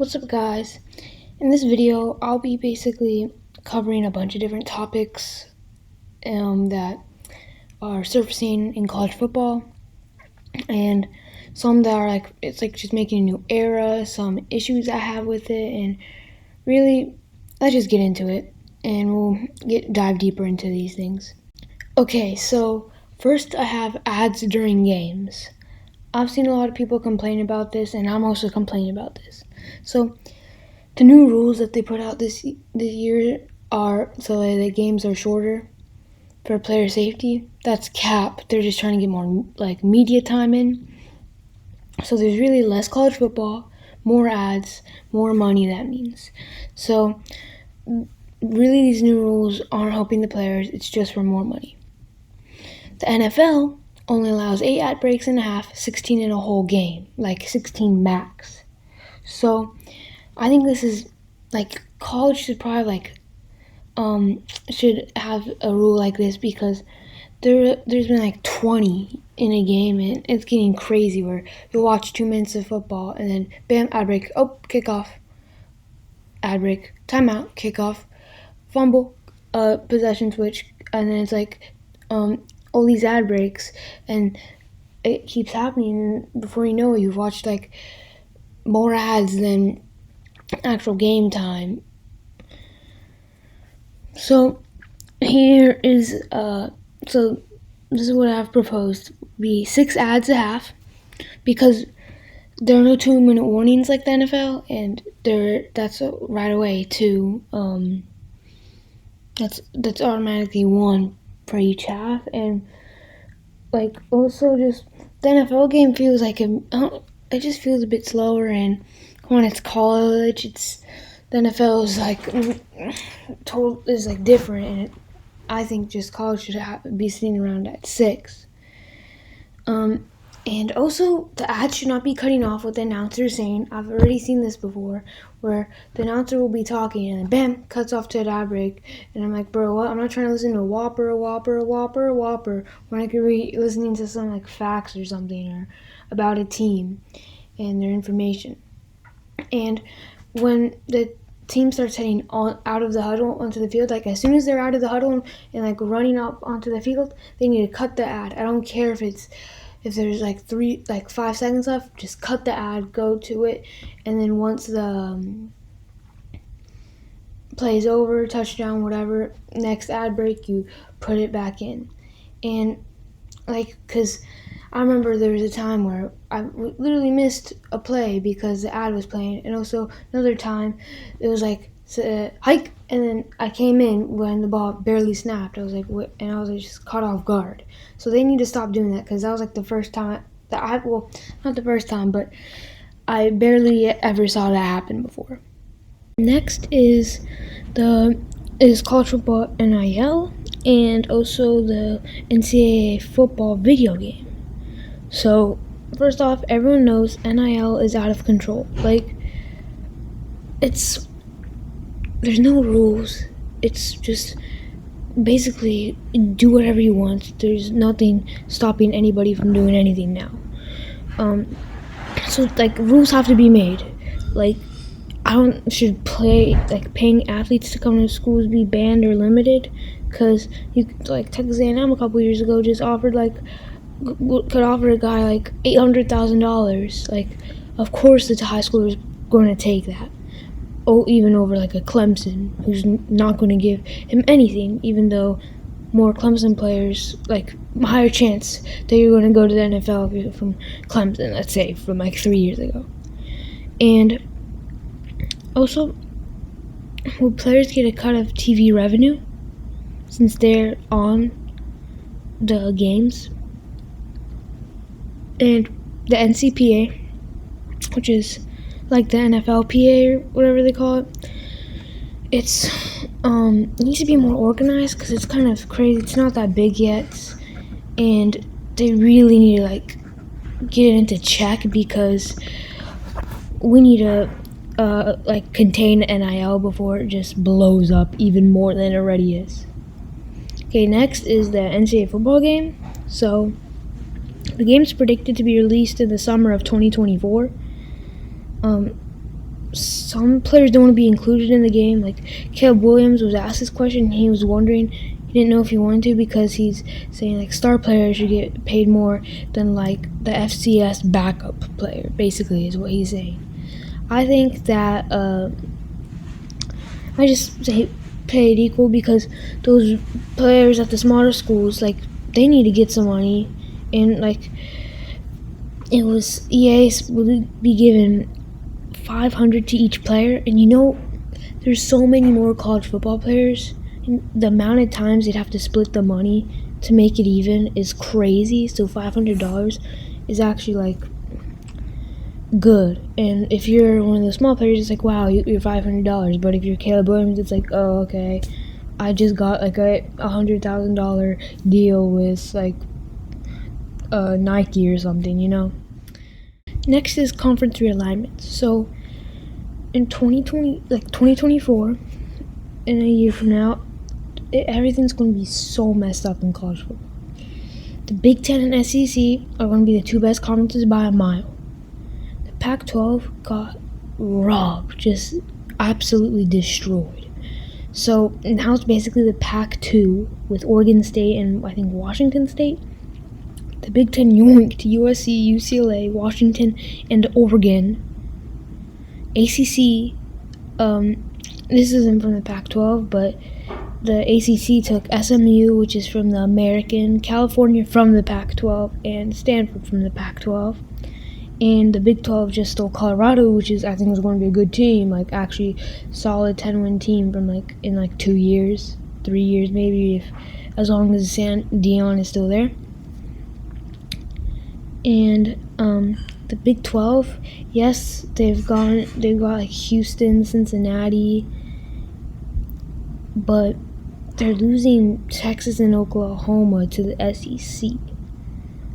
What's up, guys? In this video, I'll be basically covering a bunch of different topics that are surfacing in college football, and some that are it's just making a new era, some issues I have with it, and really, let's just get into it, and we'll dive deeper into these things. Okay, so first I have ads during games. I've seen a lot of people complain about this, and I'm also complaining about this. So the new rules that they put out this year are so that the games are shorter for player safety. That's cap. They're just trying to get more media time in. So there's really less college football, more ads, more money. That means. So really, these new rules aren't helping the players. It's just for more money. The NFL only allows 8 ad breaks and a half, 16 in a whole game, 16 max. So I think this is college should probably should have a rule like this, because there's been 20 in a game, and it's getting crazy where you'll watch 2 minutes of football and then bam, ad break, kickoff, ad break, timeout, kickoff, fumble, possession switch, and then it's all these ad breaks, and it keeps happening, and before you know it, you've watched more ads than actual game time. So here is so this is what I've proposed: be 6 ads a half, because there are no 2-minute warnings like the NFL, and that's right away 2. That's automatically 1 for each half, and also just the NFL game feels it just feels a bit slower, and when it's college, the NFL is different, and I think just college should be sitting around at 6. And also the ad should not be cutting off what the announcer is saying. I've already seen this before, where the announcer will be talking and then bam, cuts off to an ad break, and I'm like, bro, what? I'm not trying to listen to a whopper, when I could be listening to some facts or something, or about a team and their information. And when the team starts heading out of the huddle onto the field, as soon as they're out of the huddle and running up onto the field, they need to cut the ad. I don't care if there's 5 seconds left, just cut the ad, go to it, and then once the play is over, touchdown, whatever, next ad break, you put it back in. And because I remember there was a time where I literally missed a play because the ad was playing, and also another time it was hike, and then I came in when the ball barely snapped. I was what? And I was just caught off guard. So they need to stop doing that, because that was the first time that not the first time, but I barely ever saw that happen before. Next is college football NIL, and also the NCAA football video game. So first off, everyone knows NIL is out of control. There's no rules. It's just basically do whatever you want. There's nothing stopping anybody from doing anything now. So rules have to be made. Should paying athletes to come to schools be banned or limited? Because Texas A&M a couple years ago just could offer a guy $800,000. Of course the high school is going to take that. Even over a Clemson, who's not going to give him anything, even though more Clemson players, higher chance that you're going to go to the NFL if you're from Clemson, let's say, from 3 years ago. And also, will players get a cut of TV revenue since they're on the games? And the NCPA, which is the NFLPA or whatever they call it, it needs to be more organized, because it's kind of crazy. It's not that big yet, and they really need to get it into check, because we need to contain NIL before it just blows up even more than it already is. Okay, next is the NCAA football game. So the game's predicted to be released in the summer of 2024. some players don't want to be included in the game. Like Caleb Williams was asked this question, and he was wondering, he didn't know if he wanted to, because he's saying like star players should get paid more than like the FCS backup player, basically is what he's saying. I think that I just say paid equal, because those players at the smaller schools, like, they need to get some money, and like it was EA would be given $500 to each player, and there's so many more college football players, and the amount of times they'd have to split the money to make it even is crazy. So $500 is actually like good, and if you're one of the small players, it's like, wow, you're $500. But if you're Caleb Williams, it's like, oh, okay, I just got like a $100,000 deal with like Nike or something. Next is conference realignments. So in 2024, in a year from now, everything's going to be so messed up in college football. The Big Ten and SEC are going to be the two best conferences by a mile. The Pac-12 got robbed, just absolutely destroyed. So now it's basically the Pac-2 with Oregon State and I think Washington State. The Big Ten yoinked USC, UCLA, Washington, and Oregon. ACC, this isn't from the Pac-12, but the ACC took SMU, which is from the American, California from the Pac-12, and Stanford from the Pac-12. And the Big 12 just stole Colorado, which I think is going to be a good team, like actually solid 10-win team from in 2 years, 3 years maybe, as long as Dion is still there. And the Big 12, yes, they've got like Houston, Cincinnati, but they're losing Texas and Oklahoma to the SEC.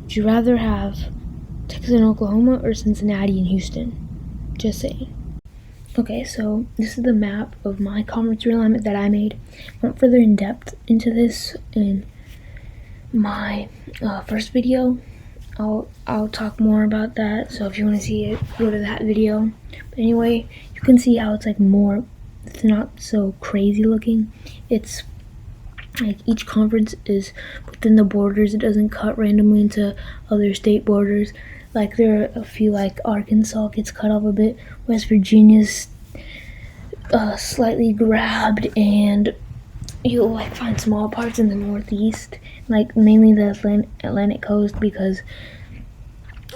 Would you rather have Texas and Oklahoma or Cincinnati and Houston? Just saying. Okay, so this is the map of my conference realignment that I made. I went further in depth into this in my first video. I'll talk more about that, so if you want to see it, go to that video. But anyway, you can see how it's it's not so crazy looking. It's like each conference is within the borders. It doesn't cut randomly into other state borders. Like there are a few, like Arkansas gets cut off a bit, West Virginia's slightly grabbed, and you'll like find small parts in the Northeast, like mainly the Atlantic coast, because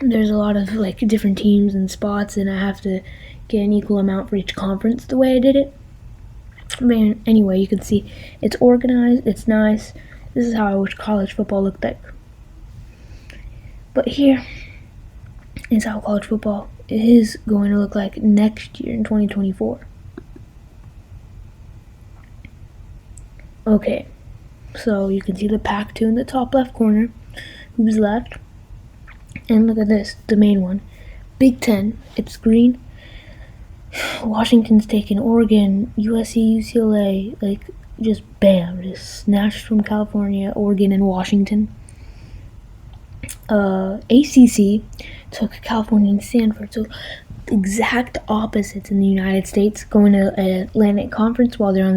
there's a lot of like different teams and spots, and I have to get an equal amount for each conference the way I did it. Man, anyway, you can see it's organized, it's nice. This is how I wish college football looked like. But here is how college football is going to look like next year in 2024. Okay, so you can see the Pac-2 in the top left corner, who's left. And look at this, the main one. Big Ten, it's green. Washington's taken Oregon, USC, UCLA, like just bam, just snatched from California, Oregon, and Washington. ACC took California and Stanford, so exact opposites in the United States, going to an Atlantic Conference while they're on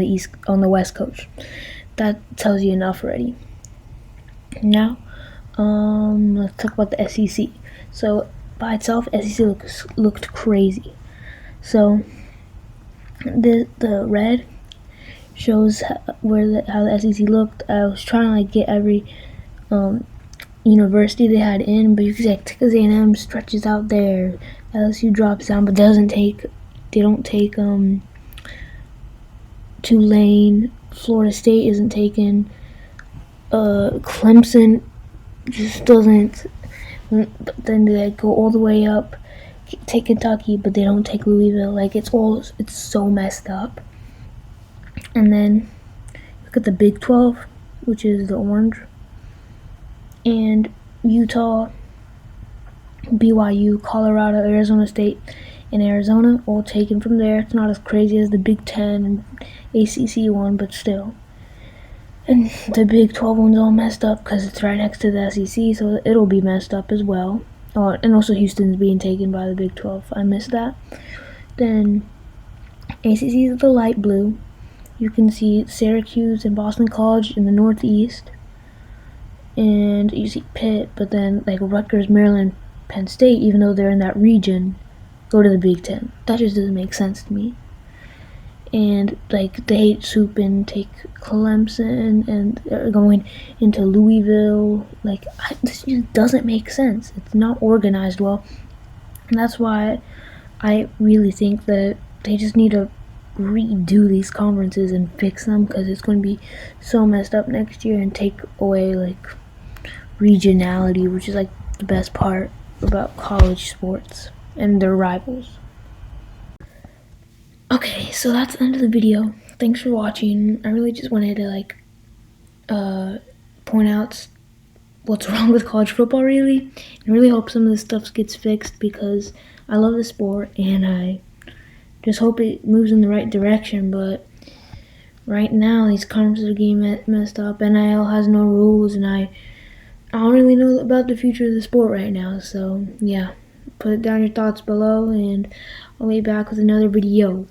the West Coast. That tells you enough already. Now, let's talk about the SEC. So by itself, SEC looked crazy. So the red shows how the SEC looked. I was trying to get every university they had in, but you can see like Texas A&M stretches out there, LSU drops down, but they don't take Tulane. Florida State isn't taken. Clemson just doesn't. But then they go all the way up, take Kentucky, but they don't take Louisville. Like it's so messed up. And then look at the Big 12, which is the orange, and Utah, BYU, Colorado, Arizona State, and Arizona all taken from there. It's not as crazy as the Big 10 and ACC one, but still. And the Big 12 one's all messed up because it's right next to the SEC, so it'll be messed up as well. Oh, and also Houston's being taken by the Big 12. I missed that. Then ACC is the light blue. You can see Syracuse and Boston College in the northeast, and you see Pitt, but then like Rutgers, Maryland, Penn State, even though they're in that region, go to the Big Ten. That just doesn't make sense to me. And like they hate swoop and take Clemson and they're going into Louisville. This just doesn't make sense. It's not organized well, and that's why I really think that they just need to redo these conferences and fix them, because it's going to be so messed up next year and take away like regionality, which is like the best part about college sports and their rivals. Okay, so that's the end of the video. Thanks for watching. I really just wanted to point out what's wrong with college football, really. I really hope some of this stuff gets fixed, because I love the sport and I just hope it moves in the right direction. But right now, these conferences are getting messed up. NIL has no rules, and I don't really know about the future of the sport right now. So yeah, put down your thoughts below, and I'll be back with another video.